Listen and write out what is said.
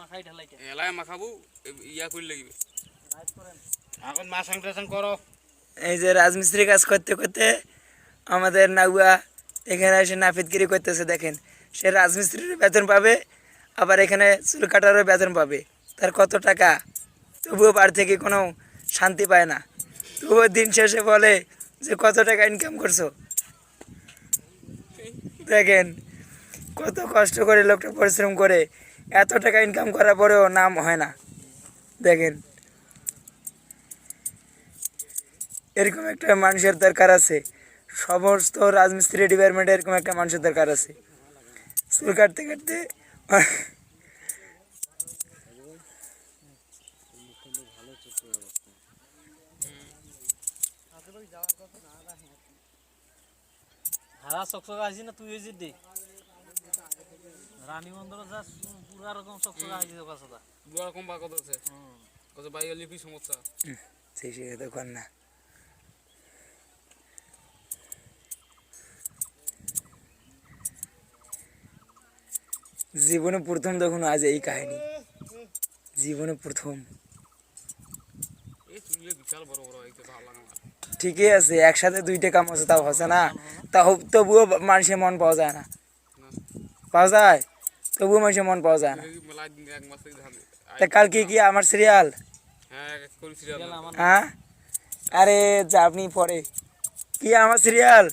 এলাকায় মাখাবো ইয়া করে লাগবে এখন মাসাং টাসাং করো। এই যে রাজমিস্ত্রি কাজ করতে করতে আমাদের নাগুয়া এখানে এসে নাপিতগিরি করতেছে। দেখেন, সে রাজমিস্ত্রির বেতন পাবে, আবার এখানে চুল কাটারও বেতন পাবে। তার কত টাকা, তবুও বাড়ি থেকে কোনো শান্তি পায় না। তবুও দিন শেষে বলে যে কত টাকা ইনকাম করছো। দেখেন কত কষ্ট করে লোকটা পরিশ্রম করে, এত টাকা ইনকাম করার পরেও নাম হয় না। দেখেন, এরকম একটা মানুষের দরকার আছে। সমস্ত রাজমিস্ত্রি ডিপার্টমেন্টে এরকম একটা মানুষের দরকার আছে। চুল কাটতে কাটতে হারা চকচকা আছিস না তুই হয়েছিস দে রানী বন্দর যা পুরা রকম চকচকা আছিস কথা দুয়া রকম বা কত আছে কত বাইরে লিপি সমস্যা সেই সে তো কর না। জীবনে প্রথম দেখুন আজ এই কাহিনী, জীবনে প্রথম। এই চুলে বিশাল বড় বড় হইতে ভালো লাগে আমার ঠিকই আছে, একসাথে দুইটা কাম হচ্ছে, তাও হচ্ছে না, তাও তবুও মানুষের মন পাওয়া যায় না। পাওয়া যায়, তবুও মানুষের মন পাওয়া যায় না। মেলা দিন এক মাস থেকে ধান তা কালকে কি আমার সিরিয়াল? হ্যাঁ করেছিলাম হ্যাঁ, আরে যা আপনি পরে কি আমার সিরিয়াল?